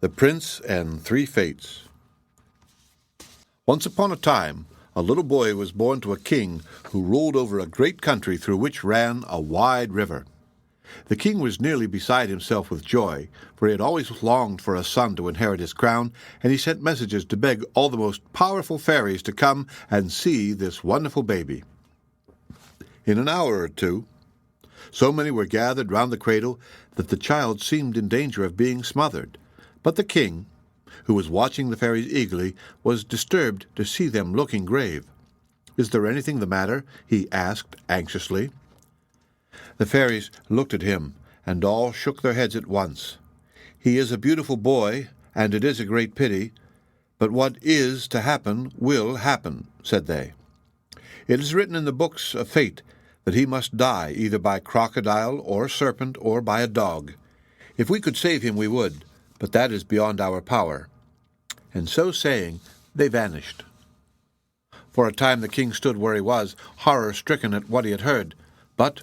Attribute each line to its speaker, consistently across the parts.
Speaker 1: The Prince and Three Fates. Once upon a time, a little boy was born to a king who ruled over a great country through which ran a wide river. The king was nearly beside himself with joy, for he had always longed for a son to inherit his crown, and he sent messages to beg all the most powerful fairies to come and see this wonderful baby. In an hour or two, so many were gathered round the cradle that the child seemed in danger of being smothered. But the king, who was watching the fairies eagerly, was disturbed to see them looking grave. "Is there anything the matter?" he asked anxiously. The fairies looked at him, and all shook their heads at once. "He is a beautiful boy, and it is a great pity, but what is to happen will happen," said they. "It is written in the books of fate that he must die either by crocodile or serpent or by a dog. If we could save him we would, but that is beyond our power." And so saying, they vanished. For a time the king stood where he was, horror-stricken at what he had heard. But,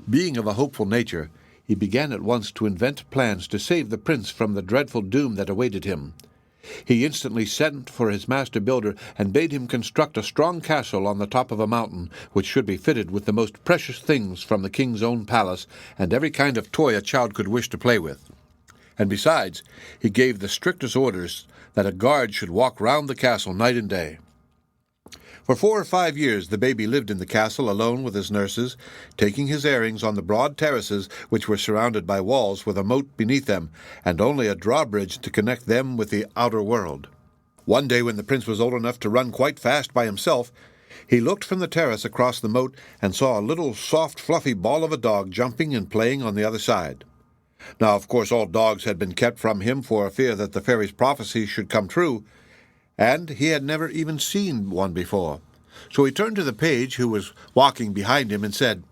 Speaker 1: being of a hopeful nature, he began at once to invent plans to save the prince from the dreadful doom that awaited him. He instantly sent for his master builder and bade him construct a strong castle on the top of a mountain, which should be fitted with the most precious things from the king's own palace, and every kind of toy a child could wish to play with. And besides, he gave the strictest orders that a guard should walk round the castle night and day. For 4 or 5 years the baby lived in the castle alone with his nurses, taking his airings on the broad terraces which were surrounded by walls with a moat beneath them, and only a drawbridge to connect them with the outer world. One day, when the prince was old enough to run quite fast by himself, he looked from the terrace across the moat and saw a little soft, fluffy ball of a dog jumping and playing on the other side. Now, of course, all dogs had been kept from him for fear that the fairy's prophecy should come true, and he had never even seen one before. So he turned to the page who was walking behind him and said,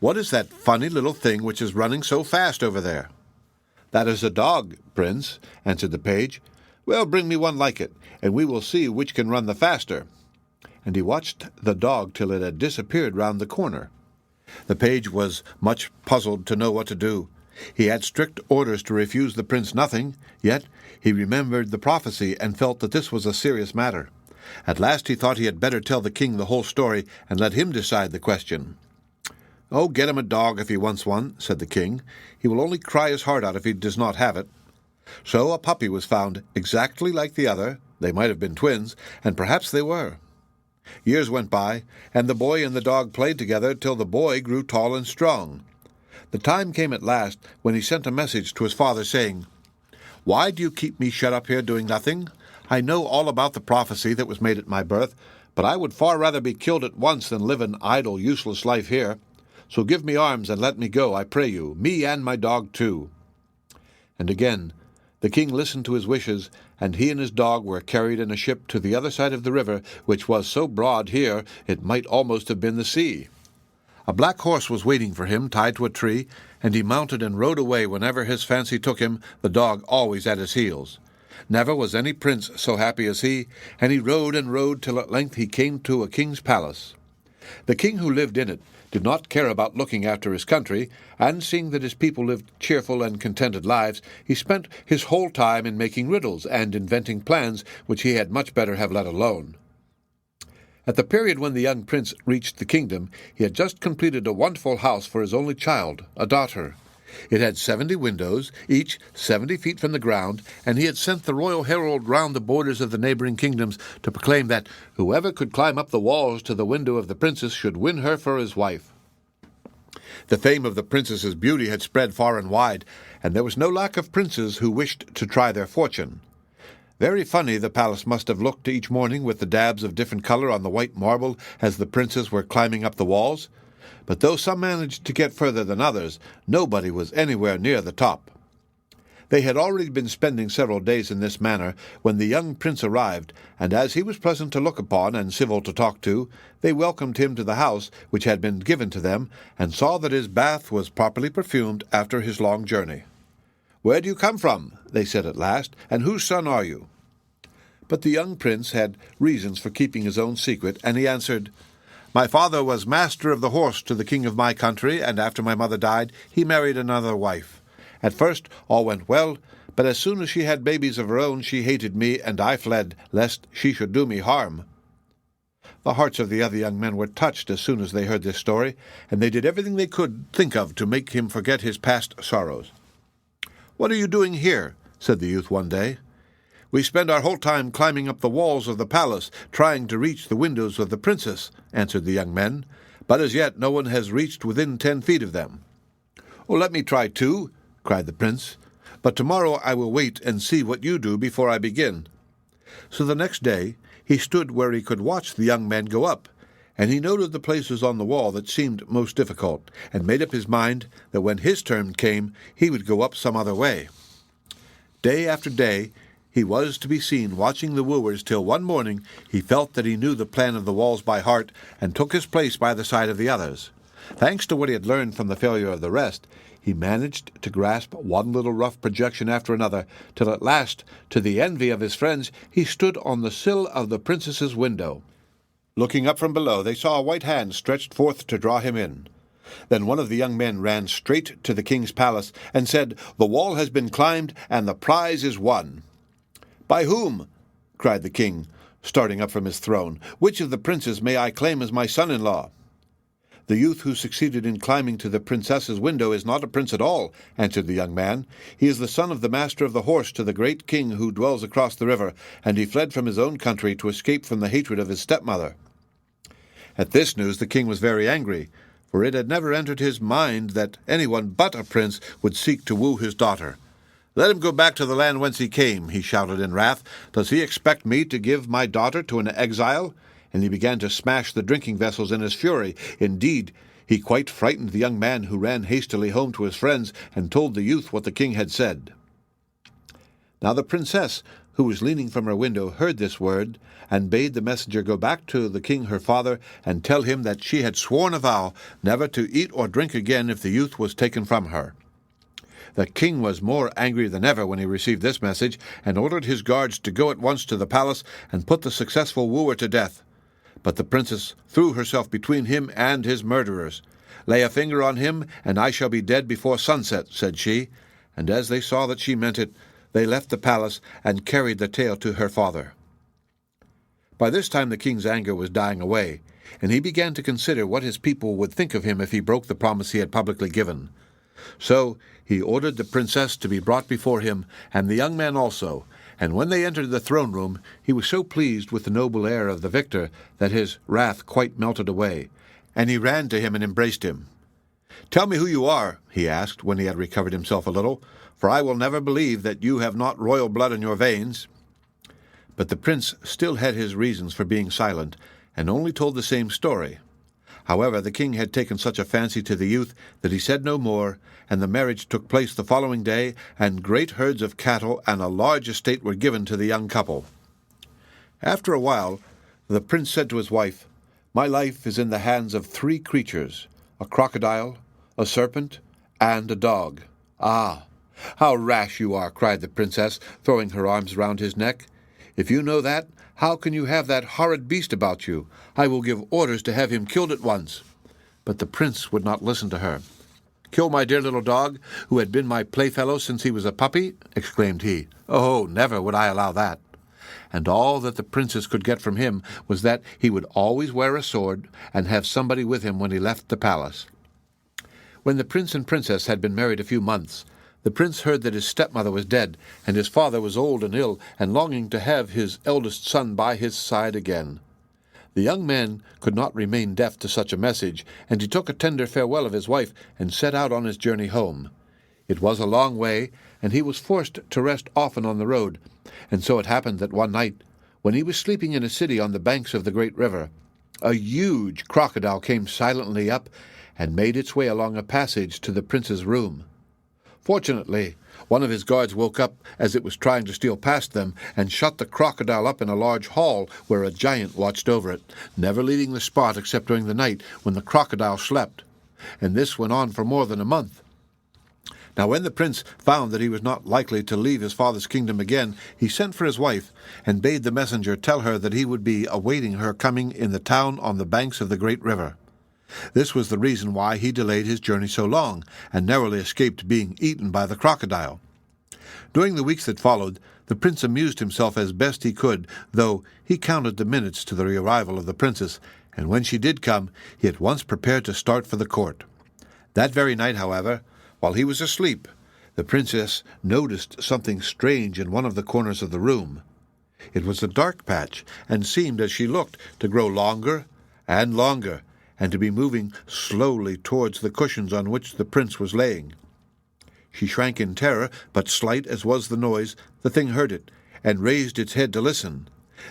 Speaker 1: "What is that funny little thing which is running so fast over there?" "That is a dog, Prince," answered the page. "Well, bring me one like it, and we will see which can run the faster." And he watched the dog till it had disappeared round the corner. The page was much puzzled to know what to do. He had strict orders to refuse the prince nothing, yet he remembered the prophecy and felt that this was a serious matter. At last he thought he had better tell the king the whole story and let him decide the question. "Oh, get him a dog if he wants one," said the king. "He will only cry his heart out if he does not have it." So a puppy was found exactly like the other. They might have been twins, and perhaps they were. Years went by, and the boy and the dog played together till the boy grew tall and strong. The time came at last when he sent a message to his father, saying, "Why do you keep me shut up here doing nothing? I know all about the prophecy that was made at my birth, but I would far rather be killed at once than live an idle, useless life here. So give me arms and let me go, I pray you, me and my dog too." And again the king listened to his wishes, and he and his dog were carried in a ship to the other side of the river, which was so broad here it might almost have been the sea. A black horse was waiting for him, tied to a tree, and he mounted and rode away whenever his fancy took him, the dog always at his heels. Never was any prince so happy as he, and he rode and rode till at length he came to a king's palace. The king who lived in it did not care about looking after his country, and seeing that his people lived cheerful and contented lives, he spent his whole time in making riddles and inventing plans which he had much better have let alone. At the period when the young prince reached the kingdom, he had just completed a wonderful house for his only child, a daughter. It had 70 windows, each 70 feet from the ground, and he had sent the royal herald round the borders of the neighboring kingdoms to proclaim that whoever could climb up the walls to the window of the princess should win her for his wife. The fame of the princess's beauty had spread far and wide, and there was no lack of princes who wished to try their fortune. Very funny the palace must have looked each morning with the dabs of different color on the white marble as the princes were climbing up the walls. But though some managed to get further than others, nobody was anywhere near the top. They had already been spending several days in this manner when the young prince arrived, and as he was pleasant to look upon and civil to talk to, they welcomed him to the house which had been given to them, and saw that his bath was properly perfumed after his long journey. "Where do you come from?" they said at last, "and whose son are you?" But the young prince had reasons for keeping his own secret, and he answered, "My father was master of the horse to the king of my country, and after my mother died, he married another wife. At first all went well, But as soon as she had babies of her own, she hated me, and I fled, lest she should do me harm." The hearts of the other young men were touched as soon as they heard this story, and they did everything they could think of to make him forget his past sorrows. "What are you doing here?" said the youth one day. "We spend our whole time climbing up the walls of the palace, trying to reach the windows of the princess," answered the young men, "but as yet no one has reached within 10 feet of them." "Oh, let me try too," cried the prince, "but tomorrow I will wait and see what you do before I begin." So the next day he stood where he could watch the young men go up, and he noted the places on the wall that seemed most difficult, and made up his mind that when his turn came he would go up some other way. Day after day he was to be seen watching the wooers till one morning he felt that he knew the plan of the walls by heart, and took his place by the side of the others. Thanks to what he had learned from the failure of the rest, he managed to grasp one little rough projection after another, till at last, to the envy of his friends, he stood on the sill of the princess's window. Looking up from below, they saw a white hand stretched forth to draw him in. Then one of the young men ran straight to the king's palace and said, "The wall has been climbed, and the prize is won." "By whom?" cried the king, starting up from his throne. "Which of the princes may I claim as my son-in-law?" "The youth who succeeded in climbing to the princess's window is not a prince at all," answered the young man. "He is the son of the master of the horse to the great king who dwells across the river, and he fled from his own country to escape from the hatred of his stepmother." At this news the king was very angry, for it had never entered his mind that anyone but a prince would seek to woo his daughter. "Let him go back to the land whence he came," he shouted in wrath. "Does he expect me to give my daughter to an exile?" And he began to smash the drinking vessels in his fury. Indeed, he quite frightened the young man, who ran hastily home to his friends and told the youth what the king had said. Now the princess, who was leaning from her window, heard this word, and bade the messenger go back to the king her father and tell him that she had sworn a vow never to eat or drink again if the youth was taken from her. The king was more angry than ever when he received this message, and ordered his guards to go at once to the palace and put the successful wooer to death. But the princess threw herself between him and his murderers. "Lay a finger on him, and I shall be dead before sunset," said she, and as they saw that she meant it, they left the palace and carried the tale to her father. By this time the king's anger was dying away, and he began to consider what his people would think of him if he broke the promise he had publicly given. So he ordered the princess to be brought before him, and the young man also, and when they entered the throne-room he was so pleased with the noble air of the victor that his wrath quite melted away, and he ran to him and embraced him. "Tell me who you are," he asked, when he had recovered himself a little, "for I will never believe that you have not royal blood in your veins." But the prince still had his reasons for being silent, and only told the same story. However, the king had taken such a fancy to the youth that he said no more, and the marriage took place the following day, and great herds of cattle and a large estate were given to the young couple. After a while, the prince said to his wife, "My life is in the hands of 3 creatures, a crocodile, a serpent, and a dog." "Ah, how rash you are!" cried the princess, throwing her arms round his neck. "If you know that, how can you have that horrid beast about you? I will give orders to have him killed at once." But the prince would not listen to her. "Kill my dear little dog, who had been my playfellow since he was a puppy?" exclaimed he. "Oh, never would I allow that." And all that the princess could get from him was that he would always wear a sword and have somebody with him when he left the palace. When the prince and princess had been married a few months, the prince heard that his stepmother was dead, and his father was old and ill, and longing to have his eldest son by his side again. The young man could not remain deaf to such a message, and he took a tender farewell of his wife and set out on his journey home. It was a long way, and he was forced to rest often on the road, and so it happened that one night, when he was sleeping in a city on the banks of the great river, a huge crocodile came silently up and made its way along a passage to the prince's room. Fortunately, one of his guards woke up as it was trying to steal past them, and shut the crocodile up in a large hall where a giant watched over it, never leaving the spot except during the night when the crocodile slept. And this went on for more than a month. Now when the prince found that he was not likely to leave his father's kingdom again, he sent for his wife, and bade the messenger tell her that he would be awaiting her coming in the town on the banks of the great river. This was the reason why he delayed his journey so long, and narrowly escaped being eaten by the crocodile. During the weeks that followed, the prince amused himself as best he could, though he counted the minutes to the arrival of the princess, and when she did come, he at once prepared to start for the court. That very night, however, while he was asleep, the princess noticed something strange in one of the corners of the room. It was a dark patch, and seemed, as she looked, to grow longer and longer, and to be moving slowly towards the cushions on which the prince was laying. She shrank in terror, but slight as was the noise, the thing heard it, and raised its head to listen.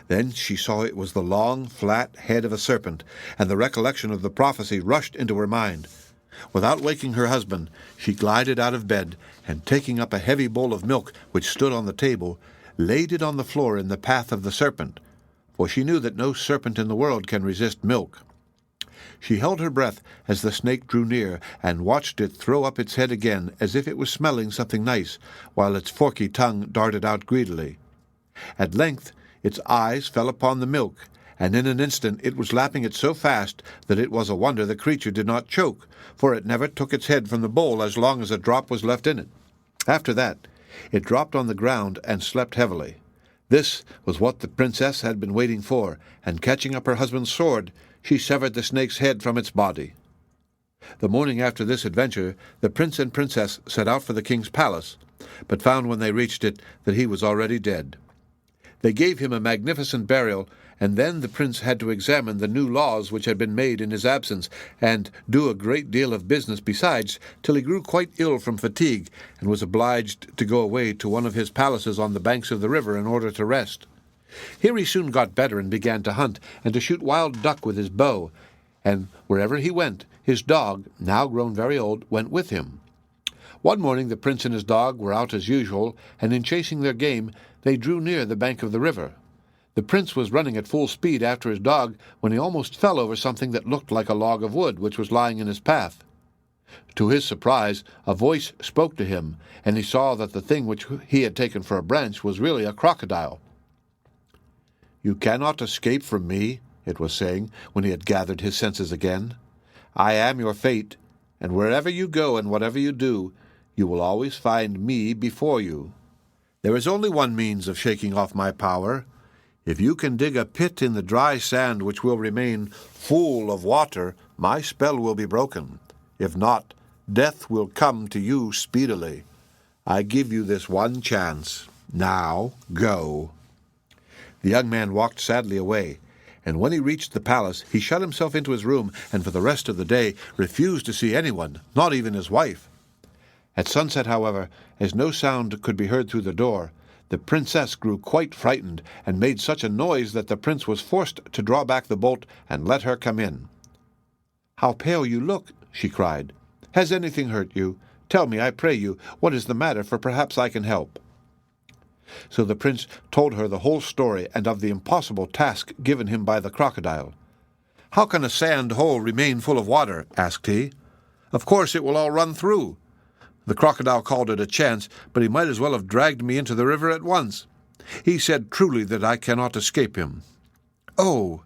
Speaker 1: Then she saw it was the long, flat head of a serpent, and the recollection of the prophecy rushed into her mind. Without waking her husband, she glided out of bed, and taking up a heavy bowl of milk which stood on the table, laid it on the floor in the path of the serpent, for she knew that no serpent in the world can resist milk. She held her breath as the snake drew near, and watched it throw up its head again as if it was smelling something nice, while its forky tongue darted out greedily. At length its eyes fell upon the milk, and in an instant it was lapping it so fast that it was a wonder the creature did not choke, for it never took its head from the bowl as long as a drop was left in it. After that, it dropped on the ground and slept heavily. This was what the princess had been waiting for, and catching up her husband's sword, she severed the snake's head from its body. The morning after this adventure, the prince and princess set out for the king's palace, but found when they reached it that he was already dead. They gave him a magnificent burial, and then the prince had to examine the new laws which had been made in his absence, and do a great deal of business besides, till he grew quite ill from fatigue, and was obliged to go away to one of his palaces on the banks of the river in order to rest. Here he soon got better and began to hunt, and to shoot wild duck with his bow, and wherever he went, his dog, now grown very old, went with him. One morning the prince and his dog were out as usual, and in chasing their game, they drew near the bank of the river. The prince was running at full speed after his dog when he almost fell over something that looked like a log of wood which was lying in his path. To his surprise, a voice spoke to him, and he saw that the thing which he had taken for a branch was really a crocodile. "You cannot escape from me," it was saying, when he had gathered his senses again. "I am your fate, and wherever you go and whatever you do, you will always find me before you. There is only one means of shaking off my power. If you can dig a pit in the dry sand which will remain full of water, my spell will be broken. If not, death will come to you speedily. I give you this one chance. Now go." The young man walked sadly away, and when he reached the palace, he shut himself into his room, and for the rest of the day refused to see anyone, not even his wife. At sunset, however, as no sound could be heard through the door, the princess grew quite frightened, and made such a noise that the prince was forced to draw back the bolt and let her come in. "How pale you look!" she cried. "Has anything hurt you? Tell me, I pray you, what is the matter, for perhaps I can help." So the prince told her the whole story, and of the impossible task given him by the crocodile. "How can a sand hole remain full of water?" asked he. "Of course it will all run through. The crocodile called it a chance, but he might as well have dragged me into the river at once. He said truly that I cannot escape him." "Oh,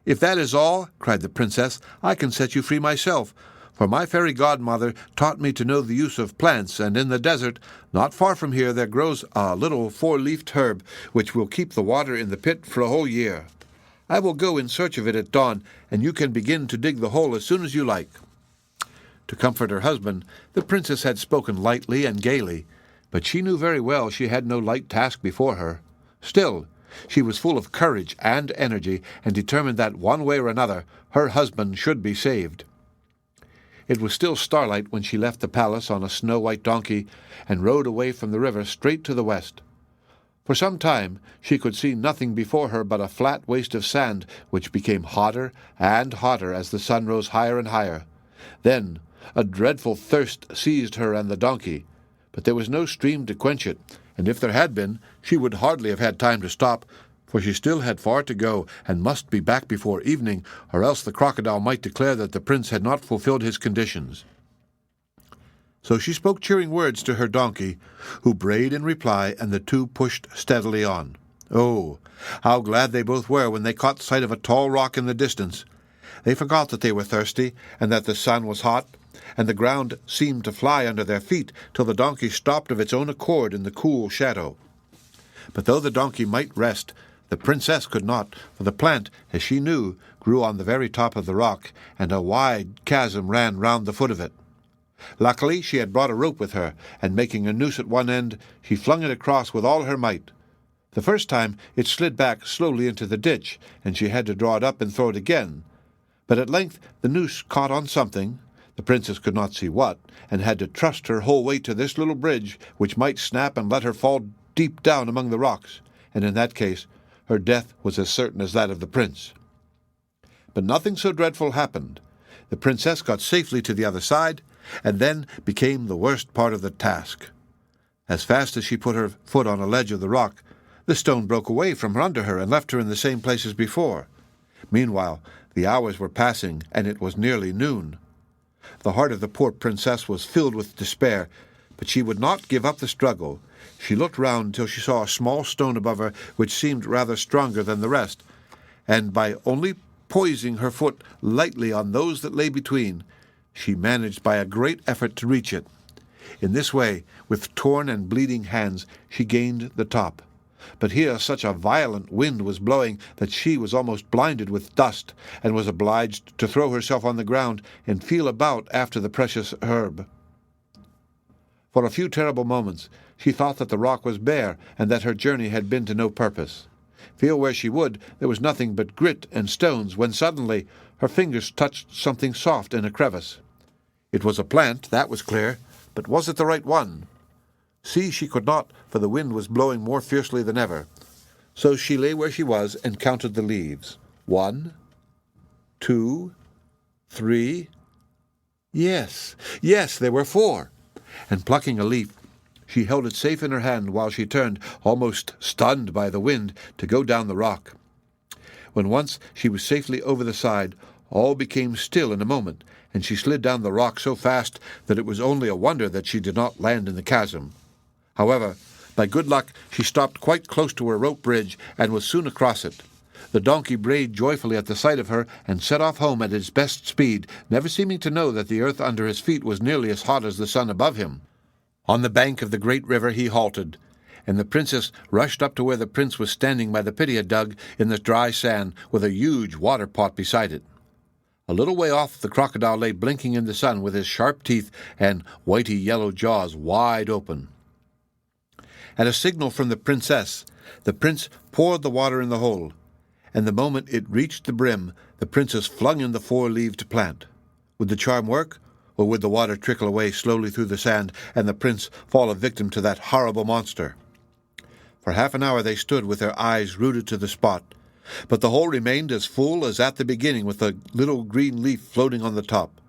Speaker 1: if that is all," cried the princess, "I can set you free myself, for my fairy godmother taught me to know the use of plants, and in the desert, not far from here, there grows a little four-leafed herb which will keep the water in the pit for a whole year. I will go in search of it at dawn, and you can begin to dig the hole as soon as you like." To comfort her husband, the princess had spoken lightly and gaily, but she knew very well she had no light task before her. Still, she was full of courage and energy, and determined that, one way or another, her husband should be saved. It was still starlight when she left the palace on a snow-white donkey, and rode away from the river straight to the west. For some time she could see nothing before her but a flat waste of sand, which became hotter and hotter as the sun rose higher and higher. Then a dreadful thirst seized her and the donkey, but there was no stream to quench it, and if there had been, she would hardly have had time to stop, for she still had far to go, and must be back before evening, or else the crocodile might declare that the prince had not fulfilled his conditions. So she spoke cheering words to her donkey, who brayed in reply, and the two pushed steadily on. Oh, how glad they both were when they caught sight of a tall rock in the distance! They forgot that they were thirsty, and that the sun was hot, and the ground seemed to fly under their feet till the donkey stopped of its own accord in the cool shadow. But though the donkey might rest, the princess could not, for the plant, as she knew, grew on the very top of the rock, and a wide chasm ran round the foot of it. Luckily she had brought a rope with her, and making a noose at one end, she flung it across with all her might. The first time it slid back slowly into the ditch, and she had to draw it up and throw it again. But at length the noose caught on something, the princess could not see what, and had to trust her whole weight to this little bridge, which might snap and let her fall deep down among the rocks, and in that case her death was as certain as that of the prince. But nothing so dreadful happened. The princess got safely to the other side, and then became the worst part of the task. As fast as she put her foot on a ledge of the rock, the stone broke away from under her and left her in the same place as before. Meanwhile, the hours were passing, and it was nearly noon. The heart of the poor princess was filled with despair, but she would not give up the struggle. She looked round till she saw a small stone above her, which seemed rather stronger than the rest, and by only poising her foot lightly on those that lay between, she managed by a great effort to reach it. In this way, with torn and bleeding hands, she gained the top. But here such a violent wind was blowing that she was almost blinded with dust, and was obliged to throw herself on the ground and feel about after the precious herb. For a few terrible moments she thought that the rock was bare, and that her journey had been to no purpose. Feel where she would, there was nothing but grit and stones, when suddenly her fingers touched something soft in a crevice. It was a plant, that was clear, but was it the right one? See she could not, for the wind was blowing more fiercely than ever. So she lay where she was and counted the leaves. 1, 2, 3. Yes, there were 4. And plucking a leaf, she held it safe in her hand while she turned, almost stunned by the wind, to go down the rock. When once she was safely over the side, all became still in a moment, and she slid down the rock so fast that it was only a wonder that she did not land in the chasm. However, by good luck she stopped quite close to her rope bridge, and was soon across it. The donkey brayed joyfully at the sight of her, and set off home at his best speed, never seeming to know that the earth under his feet was nearly as hot as the sun above him. On the bank of the great river he halted, and the princess rushed up to where the prince was standing by the pit he had dug in the dry sand, with a huge water-pot beside it. A little way off the crocodile lay blinking in the sun, with his sharp teeth and whitey yellow jaws wide open. At a signal from the princess, the prince poured the water in the hole, and the moment it reached the brim, the princess flung in the 4-leaved plant. Would the charm work, or would the water trickle away slowly through the sand, and the prince fall a victim to that horrible monster? For half an hour they stood with their eyes rooted to the spot, but the hole remained as full as at the beginning, with a little green leaf floating on the top.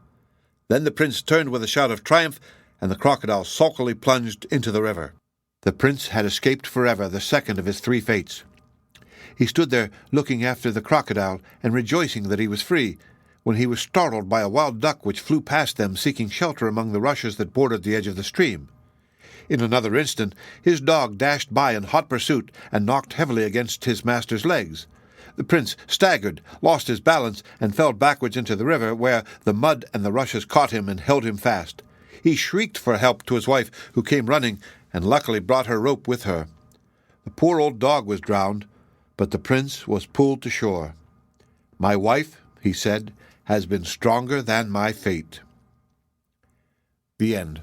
Speaker 1: Then the prince turned with a shout of triumph, and the crocodile sulkily plunged into the river. The prince had escaped forever, the second of his 3 fates. He stood there looking after the crocodile and rejoicing that he was free, when he was startled by a wild duck which flew past them, seeking shelter among the rushes that bordered the edge of the stream. In another instant his dog dashed by in hot pursuit and knocked heavily against his master's legs. The prince staggered, lost his balance, and fell backwards into the river, where the mud and the rushes caught him and held him fast. He shrieked for help to his wife, who came running, and luckily brought her rope with her. The poor old dog was drowned, but the prince was pulled to shore. "My wife," he said, "has been stronger than my fate." The end.